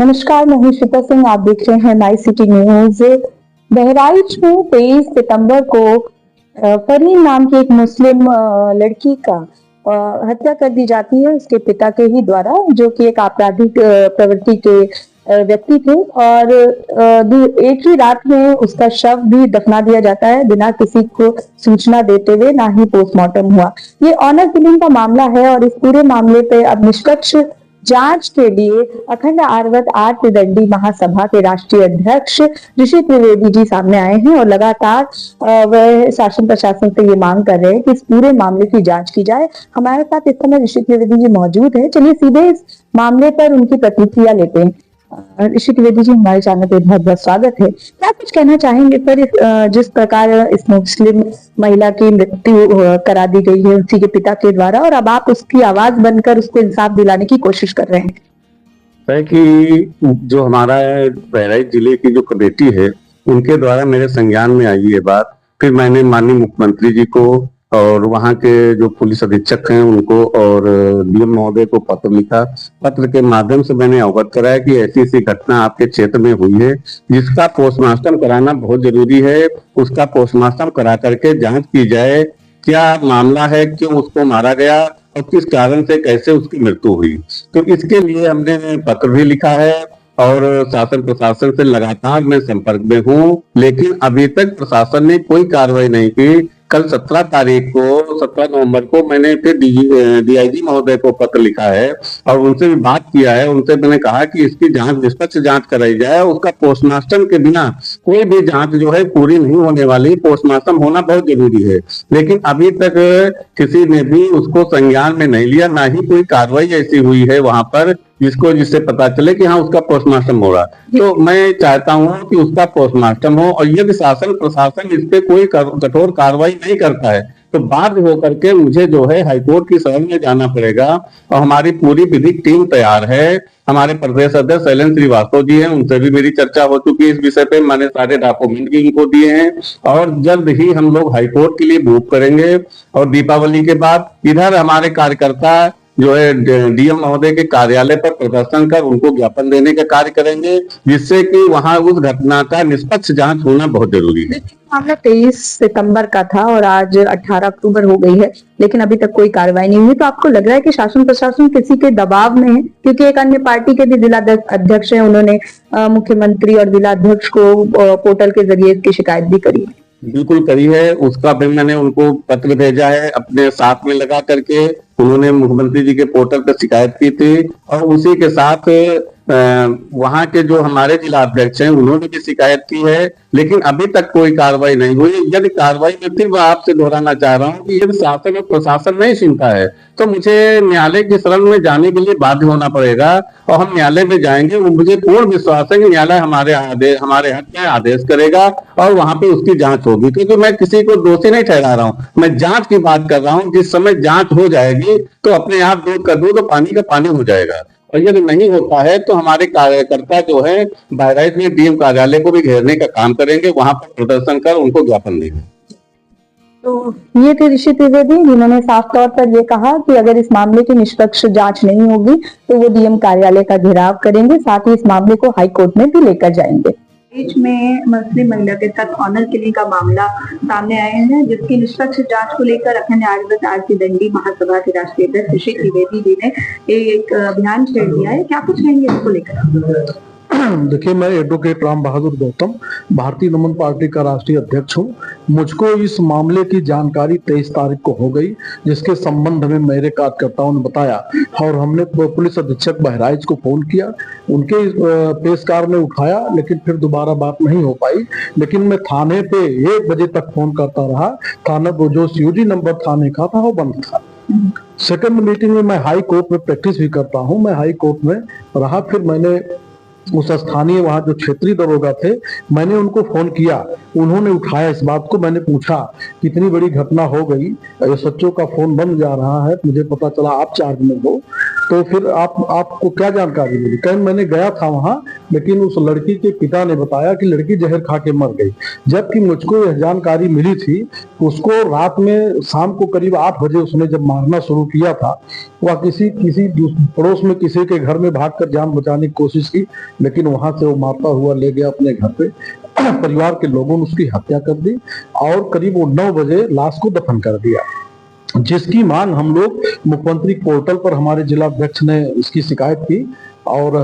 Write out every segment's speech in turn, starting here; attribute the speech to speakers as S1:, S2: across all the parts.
S1: नमस्कार, मैं हूं श्वेता सिंह। आप देख रहे हैं नाइस सिटी न्यूज। बहराइच में 23 सितंबर को फरहीन नाम की एक मुस्लिम लड़की का हत्या कर दी जाती है उसके पिता के ही द्वारा, जो कि एक आपराधिक प्रवृत्ति के व्यक्ति थे। और एक ही रात में उसका शव भी दफना दिया जाता है बिना किसी को सूचना देते हुए, ना ही पोस्टमार्टम हुआ। ये ऑनर किलिंग का मामला है और इस पूरे मामले पे अब निष्पक्ष जांच के लिए अखंड आर्वत आर्य दंडी महासभा के राष्ट्रीय अध्यक्ष ऋषि त्रिवेदी जी सामने आए हैं और लगातार वह शासन प्रशासन से ये मांग कर रहे हैं कि इस पूरे मामले की जांच की जाए। हमारे साथ इस समय ऋषि त्रिवेदी जी मौजूद है। चलिए सीधे इस मामले पर उनकी प्रतिक्रिया लेते हैं। ऋषि त्रिवेदी जी, हमारे चैनल पे बहुत बहुत स्वागत है। क्या कुछ कहना चाहेंगे सर, जिस प्रकार इस मुस्लिम महिला की मृत्यु करा दी गई है उसी के पिता के द्वारा, और अब आप उसकी आवाज बनकर उसको इंसाफ दिलाने की कोशिश कर रहे हैं?
S2: है कि जो हमारा बहराइच जिले की जो कमेटी है उनके द्वारा मेरे संज्ञान में आई ये बात। फिर मैंने माननीय मुख्यमंत्री जी को और वहाँ के जो पुलिस अधीक्षक हैं उनको और डीएम महोदय को पत्र लिखा। पत्र के माध्यम से मैंने अवगत कराया कि ऐसी ऐसी घटना आपके क्षेत्र में हुई है, जिसका पोस्टमार्टम कराना बहुत जरूरी है। उसका पोस्टमार्टम करा करके जांच की जाए, क्या मामला है, क्यों उसको मारा गया और किस कारण से कैसे उसकी मृत्यु हुई। तो इसके लिए हमने पत्र भी लिखा है और शासन प्रशासन से लगातार मैं संपर्क में हूँ, लेकिन अभी तक प्रशासन ने कोई कार्रवाई नहीं की। कल 17 तारीख को 17 नवंबर को मैंने फिर डीआईजी महोदय को पत्र लिखा है और उनसे भी बात किया है। उनसे मैंने कहा कि इसकी जांच निष्पक्ष जांच कराई जाए। उसका पोस्टमार्टम के बिना कोई भी जांच जो है पूरी नहीं होने वाली। पोस्टमार्टम होना बहुत जरूरी है, लेकिन अभी तक किसी ने भी उसको संज्ञान में नहीं लिया, ना ही कोई कार्रवाई ऐसी हुई है वहां पर जिससे पता चले कि हाँ उसका पोस्टमार्टम हो रहा। तो मैं चाहता हूँ कि उसका पोस्टमार्टम हो, और यदि शासन प्रशासन इस पे कोई कठोर कार्रवाई नहीं करता है तो बाध्य होकर के मुझे जो है हाईकोर्ट की शरण में जाना पड़ेगा। और हमारी पूरी विधिक टीम तैयार है। हमारे प्रदेश अध्यक्ष शैलेंद्र श्रीवास्तव जी हैं, उनसे भी मेरी चर्चा हो चुकी है इस विषय पे। मैंने सारे डॉक्यूमेंट भी उनको दिए हैं और जल्द ही हम लोग हाईकोर्ट के लिए मूव करेंगे। और दीपावली के बाद इधर हमारे कार्यकर्ता जो है डीएम महोदय के कार्यालय पर प्रदर्शन कर उनको ज्ञापन देने का कार्य करेंगे, जिससे कि वहां उस घटना का निष्पक्ष जांच होना बहुत जरूरी है।
S1: मामला 23 सितंबर का था और आज 18 अक्टूबर हो गई है, लेकिन अभी तक कोई कार्रवाई नहीं हुई। तो आपको लग रहा है कि शासन प्रशासन किसी के दबाव में है? क्योंकि एक अन्य पार्टी के भी जिला अध्यक्ष हैं, उन्होंने मुख्यमंत्री और जिला अध्यक्ष को पोर्टल के जरिए इसकी शिकायत भी करी है।
S2: बिल्कुल करी है, उसका भी मैंने उनको पत्र भेजा है अपने साथ में लगा करके। उन्होंने मुख्यमंत्री जी के पोर्टल पर शिकायत की थी और उसी के साथ वहां के जो हमारे जिला अध्यक्ष हैं उन्होंने भी शिकायत की है, लेकिन अभी तक कोई कार्रवाई नहीं हुई। यदि कार्रवाई में फिर मैं आपसे दोहराना चाह रहा हूँ कि यदि शासन और प्रशासन नहीं सुनता है तो मुझे न्यायालय की शरण में जाने के लिए बाध्य होना पड़ेगा और हम न्यायालय में जाएंगे। मुझे पूर्ण विश्वास है कि न्यायालय हमारे हक में आदेश करेगा और वहां पे उसकी जांच होगी। क्योंकि मैं किसी को दोषी नहीं ठहरा रहा हूँ, मैं जांच की बात कर रहा हूँ। जिस समय जांच हो जाएगी तो अपने आप दूध का दूध और पानी का पानी हो जाएगा। और यदि नहीं होता है तो हमारे कार्यकर्ता जो है बहराइच में डीएम कार्यालय को भी घेरने का काम करेंगे, वहां पर प्रदर्शन कर उनको ज्ञापन देंगे।
S1: तो ये थे ऋषि त्रिवेदी, जिन्होंने साफ तौर पर ये कहा कि अगर इस मामले की निष्पक्ष जांच नहीं होगी तो वो डीएम कार्यालय का घेराव करेंगे, साथ ही इस मामले को हाई कोर्ट में भी लेकर जाएंगे। बीच में मुस्लिम महिला के साथ ऑनर किलिंग का मामला सामने आए हैं, जिसकी निष्पक्ष जांच को लेकर अखंड आर्य आर्य दंडी महासभा के राष्ट्रीय अध्यक्ष ऋषि त्रिवेदी जी ने एक अभियान छेड़ दिया है। क्या कुछ कहेंगे इसको लेकर?
S3: देखिए, मैं एडवोकेट राम बहादुर गौतम, भारतीय नमन पार्टी का राष्ट्रीय अध्यक्ष हूँ। मुझको इस मामले की जानकारी 23 तारीख को हो गई, जिसके संबंध में मेरे कार्यकर्ताओं ने बताया और हमने पुलिस अधीक्षक बहराइच को फोन किया। उनके पेशकार ने उठाया, लेकिन फिर दोबारा बात नहीं हो पाई। लेकिन मैं थाने पे 1 बजे तक फोन करता रहा। थाना को जो सीयूजी नंबर थाने का था वो बंद था। सेकंड मीटिंग में मैं हाई कोर्ट में प्रैक्टिस भी करता हूँ, मैं हाई कोर्ट में रहा। फिर मैंने उस स्थानीय वहाँ जो क्षेत्रीय दरोगा थे, मैंने उनको फोन किया, उन्होंने उठाया इस बात को। मैंने पूछा कितनी बड़ी घटना हो गई, एसएचओ का फोन बंद जा रहा है, मुझे पता चला आप चार्ज में हो, तो फिर आपको क्या जानकारी मिली? कहीं मैंने गया था वहां, लेकिन उस लड़की के पिता ने बताया कि लड़की जहर खा के मर गई, जबकि मुझको यह जानकारी मिली थी उसको रात में शाम को करीब 8 बजे उसने जब मारना शुरू किया था, वह किसी पड़ोस में किसी के घर में भागकर जान बचाने की कोशिश की, लेकिन वहां से वो मारता हुआ ले गया अपने घर पे। परिवार के लोगों ने उसकी हत्या कर दी और करीब वो 9 बजे लाश को दफन कर दिया, जिसकी मांग हम लोग मुख्यमंत्री पोर्टल पर हमारे जिला अध्यक्ष ने इसकी शिकायत की और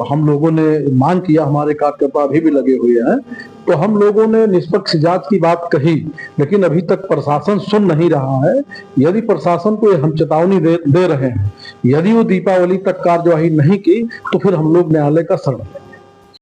S3: हम लोगों ने मांग किया, हमारे कार्यकर्ता अभी भी लगे हुए हैं। तो हम लोगों ने निष्पक्ष जांच की बात कही, लेकिन अभी तक प्रशासन सुन नहीं रहा है। यदि प्रशासन को हम चेतावनी दे रहे हैं, यदि वो दीपावली तक कार्यवाही नहीं की तो फिर हम लोग न्यायालय का शरण लेंगे।